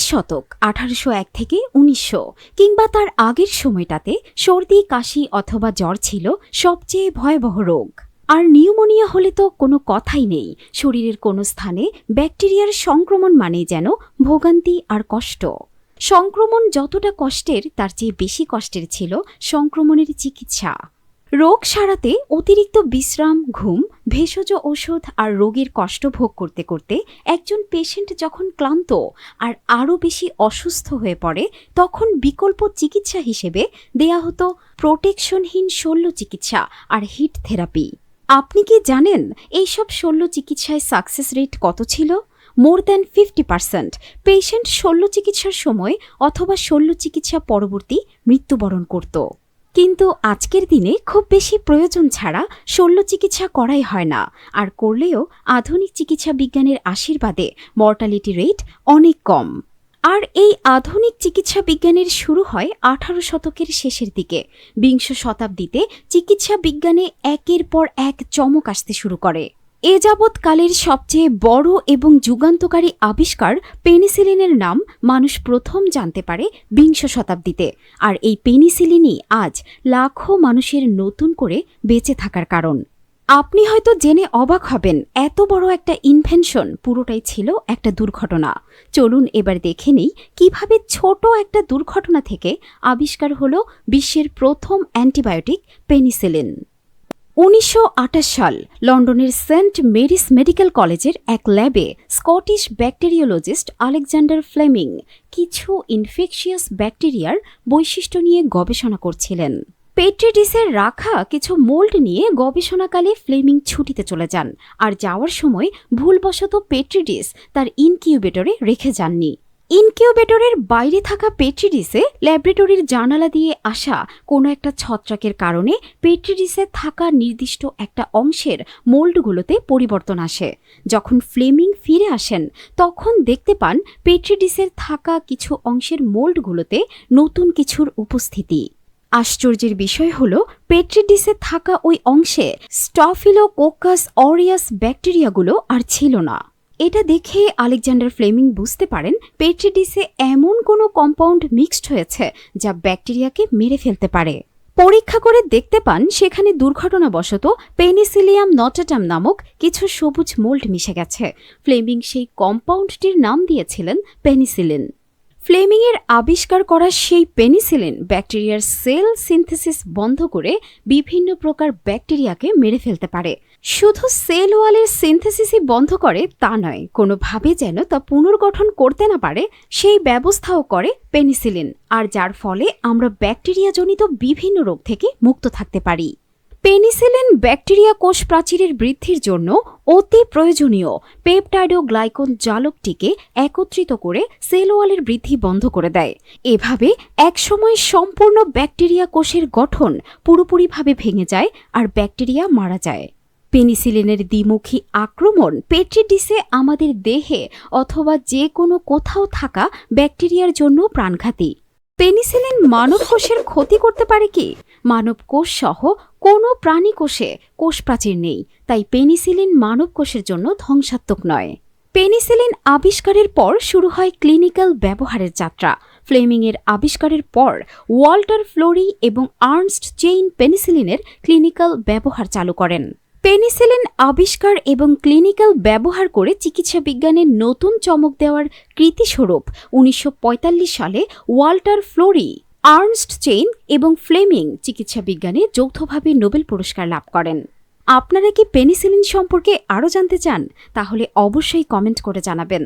শতক 1801 থেকে 1900 কিংবা তার আগের সময়টাতে সর্দি কাশি অথবা জ্বর ছিল সবচেয়ে ভয়াবহ রোগ। আর নিউমোনিয়া হলে তো কোনো কথাই নেই। শরীরের কোনো স্থানে ব্যাকটেরিয়ার সংক্রমণ মানেই যেন ভোগান্তি আর কষ্ট। সংক্রমণ যতটা কষ্টের তার চেয়ে বেশি কষ্টের ছিল সংক্রমণের চিকিৎসা। রোগ সারাতে অতিরিক্ত বিশ্রাম, ঘুম, ভেষজ ওষুধ আর রোগীর কষ্ট ভোগ করতে করতে একজন পেশেন্ট যখন ক্লান্ত আর আরও বেশি অসুস্থ হয়ে পড়ে, তখন বিকল্প চিকিৎসা হিসেবে দেয়া হতো প্রোটেকশনহীন শল্য চিকিৎসা আর হিট থেরাপি। আপনি কি জানেন এইসব শল্য চিকিৎসায় সাকসেস রেট কত ছিল? More than 50%। পেশেন্ট শল্য চিকিৎসার সময় অথবা শল্য চিকিৎসা পরবর্তী মৃত্যুবরণ করত। কিন্তু আজকের দিনে খুব বেশি প্রয়োজন ছাড়া শল্য চিকিৎসা করাই হয় না, আর করলেও আধুনিক চিকিৎসা বিজ্ঞানের আশীর্বাদে মর্টালিটি রেট অনেক কম। আর এই আধুনিক চিকিৎসা বিজ্ঞানের শুরু হয় 18 শতকের শেষের দিকে। বিংশ শতাব্দীতে চিকিৎসা বিজ্ঞানে একের পর এক চমক আসতে শুরু করে। এ যাবৎকালের সবচেয়ে বড় এবং যুগান্তকারী আবিষ্কার পেনিসিলিনের নাম মানুষ প্রথম জানতে পারে বিংশ শতাব্দীতে। আর এই পেনিসিলিনই আজ লাখো মানুষের নতুন করে বেঁচে থাকার কারণ। আপনি হয়তো জেনে অবাক হবেন, এত বড় একটা ইনভেনশন পুরোটাই ছিল একটা দুর্ঘটনা। চলুন এবার দেখে নিই কিভাবে ছোট একটা দুর্ঘটনা থেকে আবিষ্কার হলো বিশ্বের প্রথম অ্যান্টিবায়োটিক পেনিসিলিন। 1928 সাল লন্ডনের সেন্ট মেরিস মেডিকেল কলেজের এক ল্যাবে স্কটিশ ব্যাকটেরিওলজিস্ট আলেকজান্ডার ফ্লেমিং কিছু ইনফেকশিয়াস ব্যাকটেরিয়ার বৈশিষ্ট্য নিয়ে গবেষণা করছিলেন। পেট্রি ডিসের রাখা কিছু মোল্ড নিয়ে গবেষণাকালে ফ্লেমিং ছুটিতে চলে যান, আর যাওয়ার সময় ভুলবশত পেট্রি ডিস তার ইনকিউবেটরে রেখে যাননি। ইনকিউবেটরের বাইরে থাকা পেট্রি ডিসে ল্যাবরেটরির জানালা দিয়ে আসা কোনো একটা ছত্রাকের কারণে পেট্রি ডিসে থাকা নির্দিষ্ট একটা অংশের মোল্ডগুলোতে পরিবর্তন আসে। যখন ফ্লেমিং ফিরে আসেন তখন দেখতে পান পেট্রি ডিসের থাকা কিছু অংশের মোল্ডগুলোতে নতুন কিছুর উপস্থিতি। আশ্চর্যের বিষয় হল, পেট্রি ডিসে থাকা ওই অংশে স্টফিলোকোকাস অরিয়াস ব্যাকটেরিয়াগুলো আর ছিল না। এটা দেখে আলেকজান্ডার ফ্লেমিং বুঝতে পারেন পেট্রি ডিসে এমন কোনো কম্পাউন্ড মিক্সড হয়েছে যা ব্যাকটেরিয়াকে মেরে ফেলতে পারে। পরীক্ষা করে দেখতে পান সেখানে দুর্ঘটনাবশত পেনিসিলিয়াম নটাটাম নামক কিছু সবুজ মোল্ড মিশে গেছে। ফ্লেমিং সেই কম্পাউন্ডটির নাম দিয়েছিলেন পেনিসিলিন। ফ্লেমিংয়ের আবিষ্কার করা সেই পেনিসিলিন ব্যাকটেরিয়ার সেল সিনথেসিস বন্ধ করে বিভিন্ন প্রকার ব্যাকটেরিয়াকে মেরে ফেলতে পারে। শুধু সেল ওয়ালের সিনথেসিসই বন্ধ করে তা নয়, কোনোভাবে যেন তা পুনর্গঠন করতে না পারে সেই ব্যবস্থাও করে পেনিসিলিন, আর যার ফলে আমরা ব্যাকটেরিয়াজনিত বিভিন্ন রোগ থেকে মুক্ত থাকতে পারি। পেনিসিলিন ব্যাকটেরিয়া কোষ প্রাচীরের বৃদ্ধির জন্য অতি প্রয়োজনীয় পেপটাইডোগ্লাইকন জালকটিকে একত্রিত করে সেল ওয়ালের বৃদ্ধি বন্ধ করে দেয়। এভাবে একসময় সম্পূর্ণ ব্যাকটেরিয়া কোষের গঠন পুরোপুরিভাবে ভেঙে যায় আর ব্যাকটেরিয়া মারা যায়। পেনিসিলিনের দ্বিমুখী আক্রমণ পেট্রি ডিসে আমাদের দেহে অথবা যে কোনো কোথাও থাকা ব্যাকটেরিয়ার জন্য প্রাণঘাতী। পেনিসিলিন মানব কোষের ক্ষতি করতে পারে কি? মানব কোষ সহ কোনো প্রাণী কোষে কোষ প্রাচীর নেই, তাই পেনিসিলিন মানব কোষের জন্য ধ্বংসাত্মক নয়। পেনিসিলিন আবিষ্কারের পর শুরু হয় ক্লিনিক্যাল ব্যবহারের যাত্রা। ফ্লেমিংয়ের আবিষ্কারের পর ওয়াল্টার ফ্লোরি এবং আর্নস্ট চেইন পেনিসিলিনের ক্লিনিক্যাল ব্যবহার চালু করেন। পেনিসিলিন আবিষ্কার এবং ক্লিনিক্যাল ব্যবহার করে চিকিৎসা বিজ্ঞানের নতুন চমক দেওয়ার কৃতিস্বরূপ 1945 সালে ওয়াল্টার ফ্লোরি, আর্নস্ট চেইন এবং ফ্লেমিং চিকিৎসা বিজ্ঞানে যৌথভাবে নোবেল পুরস্কার লাভ করেন। আপনারা কি পেনিসিলিন সম্পর্কে আরও জানতে চান? তাহলে অবশ্যই কমেন্ট করে জানাবেন।